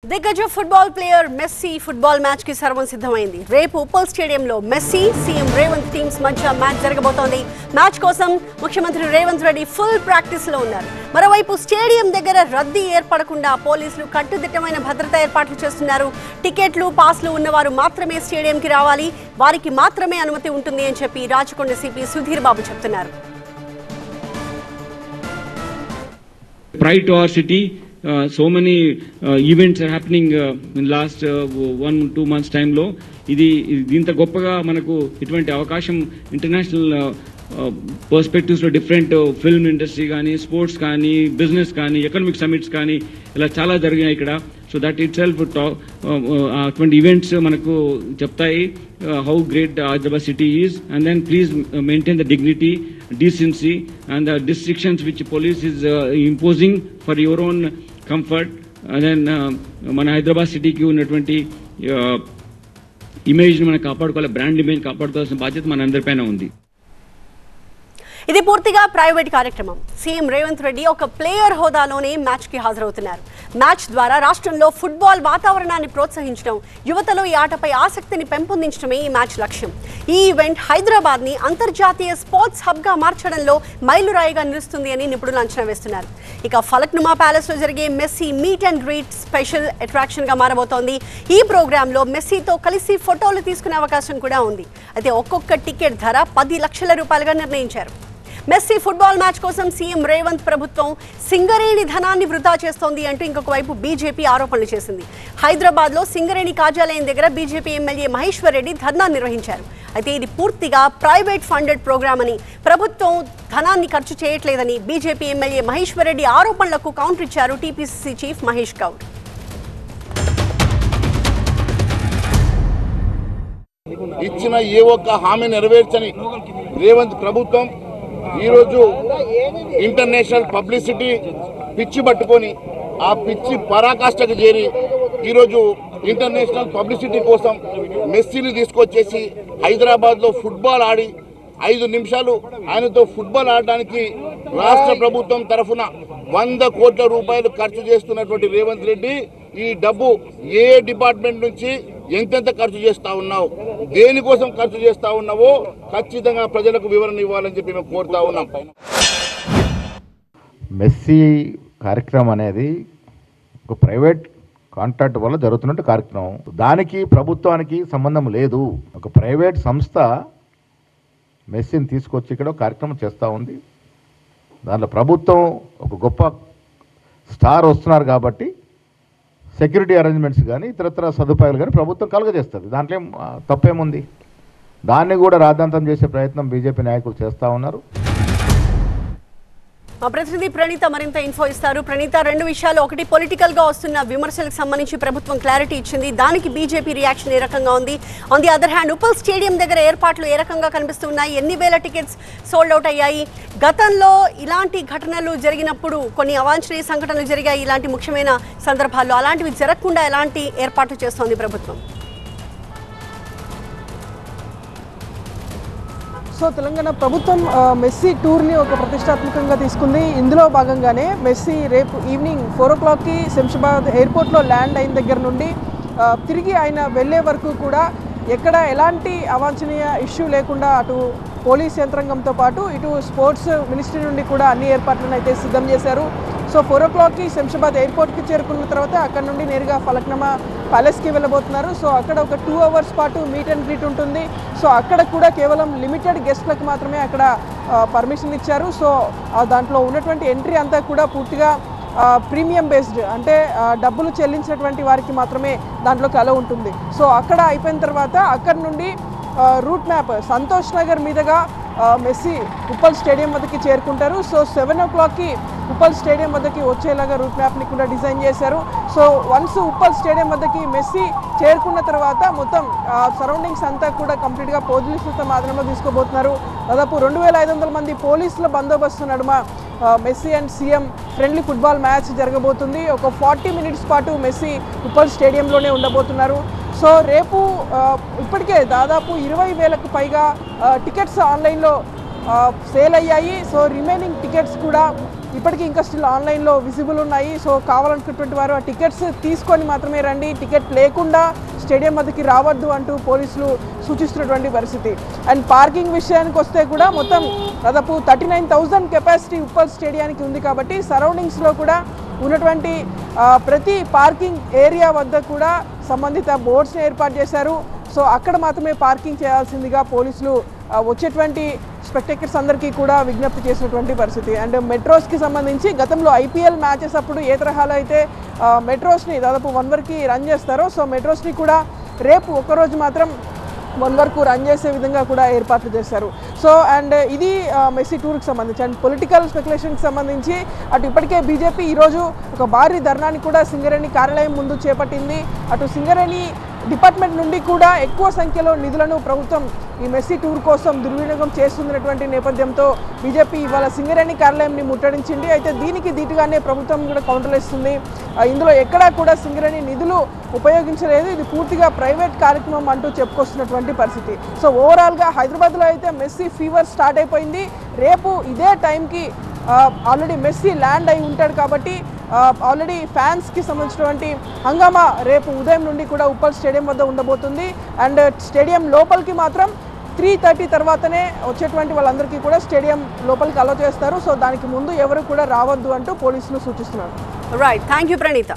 దిగ్గజ football player Messi football match కి సర్వం సిద్ధమైంది. రేపు ఉప్పల్ స్టేడియంలో మెస్సీ సీఎం రేవంత్ టీమ్స్ మధ్య మ్యాచ్ జరగబోతోంది. మ్యాచ్ కోసం ముఖ్యమంత్రి రేవంత్ రెడ్డి ఫుల్ ప్రాక్టీస్ లో ఉన్నారు. మరోవైపు స్టేడియం దగ్గర రద్దీ ఏర్పడకుండా పోలీసులు కట్టుదిట్టమైన భద్రతా ఏర్పాట్లు చేస్తున్నారు. టికెట్లు పాస్లు ఉన్నవారు మాత్రమే స్టేడియంకి రావాలి, వారికి మాత్రమే అనుమతి ఉంటుంది అని చెప్పి రాచకొండ సిపి సుధీర్ బాబు చెప్తున్నారు. Pride to our city. So many events are happening in last 1-2 months time లో ఇది ఇంత గొప్పగా మనకు ఇటువంటి అవకాశం ఇంటర్నేషనల్ పర్స్పెక్టివ్స్ లో డిఫరెంట్ ఫిల్మ్ ఇండస్ట్రీ కానీ స్పోర్ట్స్ కానీ బిజినెస్ కానీ ఎకనామిక్ సమిట్స్ కానీ ఇలా చాలా జరిగాయి ఇక్కడ. సో దట్ ఇట్ సెల్ఫ్ అటువంటి ఈవెంట్స్ మనకు చెప్తాయి how great Hyderabad city is. And then please maintain the dignity, decency and the restrictions which police is imposing for your own comfort. And then మన హైదరాబాద్ సిటీకి ఉన్నటువంటి ఇమేజ్ మనం కాపాడుకోవాలి, బ్రాండ్ ఇమేజ్ కాపాడుకోవాల్సిన బాధ్యత మన అందరిపైన ఉంది. ఇది పూర్తిగా ప్రైవేట్ కార్యక్రమం. సీఎం రేవంత్ రెడ్డి ఒక ప్లేయర్ హోదాలోనే మ్యాచ్ కి హాజరవుతున్నారు. మ్యాచ్ ద్వారా రాష్ట్రంలో ఫుట్బాల్ వాతావరణాన్ని ప్రోత్సహించడం, యువతలో ఈ ఆటపై ఆసక్తిని పెంపొందించడమే ఈ మ్యాచ్ లక్ష్యం. ఈ ఈవెంట్ హైదరాబాద్ ని అంతర్జాతీయ స్పోర్ట్స్ హబ్ గా మార్చడంలో మైలురాయిగా నిలుస్తుంది అని నిపుణులు అంచనా వేస్తున్నారు. ఇక ఫలక్నుమా ప్యాలెస్ లో జరిగే Messi meet and greet special attraction గా మారబోతోంది. ఈ ప్రోగ్రామ్ లో మెస్సీతో కలిసి ఫోటోలు తీసుకునే అవకాశం కూడా ఉంది. అయితే ఒక్కొక్క టికెట్ ధర 10 లక్షల రూపాయలుగా నిర్ణయించారు. మెస్సీ ఫుట్బాల్ మ్యాచ్ కోసం సీఎం రేవంత్ ప్రభుత్వం సింగరేణి ధనాన్ని వృధా చేస్తోంది అంటూ ఇంకొక వైపు బీజేపీ ఆరోపణలు చేసింది. హైదరాబాద్ లో సింగరేణి కార్యాలయం దగ్గర బీజేపీ ఎమ్మెల్యే మహేశ్వర్ రెడ్డి ధర్నా నిర్వహించారు. అయితే ఇది పూర్తిగా ప్రైవేట్ ఫండెడ్ ప్రోగ్రామ్ అని, ప్రభుత్వం ధనాన్ని ఖర్చు చేయట్లేదని బీజేపీ ఎమ్మెల్యే మహేశ్వర్ రెడ్డి ఆరోపణలకు కౌంటర్ ఇచ్చారు టీపీసీసీ చీఫ్ మహేష్ గౌడ్. ఇచ్చిన ఏ ఒక్క హామీ నెరవేర్చని రేవంత్ ప్రభుత్వం ఈరోజు ఇంటర్నేషనల్ పబ్లిసిటీ పిచ్చి పట్టుకొని ఆ పిచ్చి పరాకాష్ఠకు చేరి ఈరోజు ఇంటర్నేషనల్ పబ్లిసిటీ కోసం మెస్సీని తీసుకొచ్చేసి హైదరాబాద్లో ఫుట్బాల్ ఆడి 5 నిమిషాలు ఆయనతో ఫుట్బాల్ ఆడడానికి రాష్ట్ర ప్రభుత్వం తరఫున 100 కోట్ల రూపాయలు ఖర్చు చేస్తున్నటువంటి రేవంత్ రెడ్డి ఈ డబ్బు ఏ డిపార్ట్మెంట్ నుంచి ఎంతెంత ఖర్చు చేస్తా ఉన్నావు, దేనికోసం ఖర్చు చేస్తా ఉన్నావో ఖచ్చితంగా ప్రజలకు వివరణ ఇవ్వాలని చెప్పి మేము కోరుతా ఉన్నాం. మెస్సీ కార్యక్రమం అనేది ఒక ప్రైవేట్ కాంట్రాక్ట్ వల్ల జరుగుతున్నట్టు కార్యక్రమం. దానికి ప్రభుత్వానికి సంబంధం లేదు. ఒక ప్రైవేట్ సంస్థ మెస్సీని తీసుకొచ్చి ఇక్కడ కార్యక్రమం చేస్తూ ఉంది. దాంట్లో ప్రభుత్వం ఒక గొప్ప స్టార్ వస్తున్నారు కాబట్టి సెక్యూరిటీ అరేంజ్మెంట్స్ కానీ ఇతరత్ర సదుపాయాలు కానీ ప్రభుత్వం కలుగజేస్తుంది. దాంట్లో ఏం తప్పేముంది? దాన్ని కూడా రాద్ధాంతం చేసే ప్రయత్నం బీజేపీ నాయకులు చేస్తూ ఉన్నారు. మా ప్రతినిధి ప్రణీత మరింత ఇన్ఫో ఇస్తారు. ప్రణీత, 2 విషయాలు. ఒకటి, పొలిటికల్ గా వస్తున్న విమర్శలకు సంబంధించి ప్రభుత్వం క్లారిటీ ఇచ్చింది. దానికి బీజేపీ రియాక్షన్ ఏ రకంగా ఉంది? On the other hand, Uppal stadium దగ్గర ఏర్పాట్లు ఏ రకంగా కనిపిస్తున్నాయి? ఎన్ని వేల టికెట్స్ సోల్డ్ అవుట్ అయ్యాయి? గతంలో ఇలాంటి ఘటనలు జరిగినప్పుడు కొన్ని అవాంఛనీయ సంఘటనలు జరిగాయి. ఇలాంటి ముఖ్యమైన సందర్భాల్లో అలాంటివి జరగకుండా ఎలాంటి ఏర్పాట్లు చేస్తోంది ప్రభుత్వం? సో తెలంగాణ ప్రభుత్వం మెస్సీ టూర్ని ఒక ప్రతిష్టాత్మకంగా తీసుకుంది. ఇందులో భాగంగానే మెస్సీ రేపు ఈవినింగ్ 4 o'clockకి శంషాబాద్ ఎయిర్పోర్ట్లో ల్యాండ్ అయిన దగ్గర నుండి తిరిగి ఆయన వెళ్ళే వరకు కూడా ఎక్కడ ఎలాంటి అవాంఛనీయ ఇష్యూ లేకుండా అటు పోలీస్ యంత్రాంగంతో పాటు ఇటు స్పోర్ట్స్ మినిస్ట్రీ నుండి కూడా అన్ని ఏర్పాట్లను అయితే సిద్ధం చేశారు. సో 4 o'clockకి శంషాబాద్ ఎయిర్పోర్ట్కి చేరుకున్న తర్వాత అక్కడ నుండి నేరుగా ఫలక్నుమా ప్యాలెస్కి వెళ్ళబోతున్నారు. సో అక్కడ ఒక 2 hours పాటు మీట్ అండ్ గ్రీట్ ఉంటుంది. సో అక్కడ కూడా కేవలం లిమిటెడ్ గెస్ట్లకు మాత్రమే అక్కడ పర్మిషన్ ఇచ్చారు. సో దాంట్లో ఉన్నటువంటి ఎంట్రీ అంతా కూడా పూర్తిగా ప్రీమియం బేస్డ్, అంటే డబ్బులు చెల్లించినటువంటి వారికి మాత్రమే దాంట్లోకి అలో ఉంటుంది. సో అక్కడ అయిపోయిన తర్వాత అక్కడ నుండి రూట్ మ్యాప్ సంతోష్ నగర్ మీదుగా మెస్సీ ఉప్పల్ స్టేడియం వద్దకి చేరుకుంటారు. సో 7 o'clockకి ఉప్పల్ స్టేడియం వద్దకి వచ్చేలాగా రూట్ మ్యాప్ని కూడా డిజైన్ చేశారు. సో వన్స్ ఉప్పల్ స్టేడియం వద్దకి మెస్సీ చేరుకున్న తర్వాత మొత్తం సరౌండింగ్స్ అంతా కూడా కంప్లీట్గా పోలీసులతో మాత్రమే తీసుకోబోతున్నారు. దాదాపు 2500 మంది పోలీసుల బందోబస్తు నడుమ messy and CM friendly football match జరగబోతుంది. ఒక 40 minutes పాటు మెస్సీ ఉప్పల్ స్టేడియంలోనే ఉండబోతున్నారు. సో రేపు ఇప్పటికే దాదాపు 20,000కు పైగా టికెట్స్ ఆన్లైన్లో సేల్ అయ్యాయి. సో రిమైనింగ్ టికెట్స్ కూడా ఇప్పటికీ ఇంకా స్టిల్ ఆన్లైన్లో విజిబుల్ ఉన్నాయి. సో కావాలనుకున్నటువంటి వారు ఆ టికెట్స్ తీసుకొని మాత్రమే రండి, టికెట్ లేకుండా స్టేడియం వద్దకి రావద్దు అంటూ పోలీసులు సూచిస్తున్నటువంటి పరిస్థితి. అండ్ పార్కింగ్ విషయానికి వస్తే కూడా మొత్తం దాదాపు 39,000 కెపాసిటీ ఉప్పల్ స్టేడియానికి ఉంది కాబట్టి సరౌండింగ్స్లో కూడా ఉన్నటువంటి ప్రతి పార్కింగ్ ఏరియా వద్ద కూడా సంబంధిత బోర్డ్స్ని ఏర్పాటు చేశారు. సో అక్కడ మాత్రమే పార్కింగ్ చేయాల్సిందిగా పోలీసులు వచ్చేటువంటి స్పెక్టేటర్స్ అందరికీ కూడా విజ్ఞప్తి చేసినటువంటి పరిస్థితి. అండ్ మెట్రోస్కి సంబంధించి గతంలో ఐపీఎల్ మ్యాచెస్ అప్పుడు ఏ తరహాలో అయితే మెట్రోస్ని దాదాపు 1 వరకు రన్ చేస్తారో, సో మెట్రోస్ని కూడా రేపు ఒక్కరోజు మాత్రం 1 వరకు రన్ చేసే విధంగా కూడా ఏర్పాట్లు చేశారు. సో అండ్ ఇది మెస్సీ టూర్కి సంబంధించి. అండ్ పొలిటికల్ స్పెక్యులేషన్కి సంబంధించి అటు ఇప్పటికే బీజేపీ ఈరోజు ఒక భారీ ధర్నాని కూడా సింగరేణి కార్యాలయం ముందు చేపట్టింది. అటు సింగరేణి డిపార్ట్మెంట్ నుండి కూడా ఎక్కువ సంఖ్యలో నిధులను ప్రభుత్వం ఈ మెస్సీ టూర్ కోసం దుర్వినియోగం చేస్తున్నటువంటి నేపథ్యంతో బీజేపీ ఇవాళ సింగరేణి కార్యాలయంని ముట్టడించింది. అయితే దీనికి ధీటుగానే ప్రభుత్వం కూడా కౌంటర్లు ఇస్తుంది. ఇందులో ఎక్కడా కూడా సింగరేణి నిధులు ఉపయోగించలేదు, ఇది పూర్తిగా ప్రైవేట్ కార్యక్రమం అంటూ చెప్పుకొస్తున్నటువంటి పరిస్థితి. సో ఓవరాల్గా హైదరాబాద్లో అయితే మెస్సీ ఫీవర్ స్టార్ట్ అయిపోయింది. రేపు ఇదే టైంకి ఆల్రెడీ మెస్సీ ల్యాండ్ అయి ఉంటాడు కాబట్టి ఆల్రెడీ ఫ్యాన్స్కి సంబంధించినటువంటి హంగామా రేపు ఉదయం నుండి కూడా ఉప్పల్ స్టేడియం వద్ద ఉండబోతుంది. అండ్ స్టేడియం లోపలికి మాత్రం 3:30 తర్వాతనే వచ్చేటువంటి వాళ్ళందరికీ కూడా స్టేడియం లోపలికి అలౌ చేస్తారు. సో దానికి ముందు ఎవరు కూడా రావద్దు అంటూ పోలీసులు సూచిస్తున్నారు. Right, thank you Praneetha.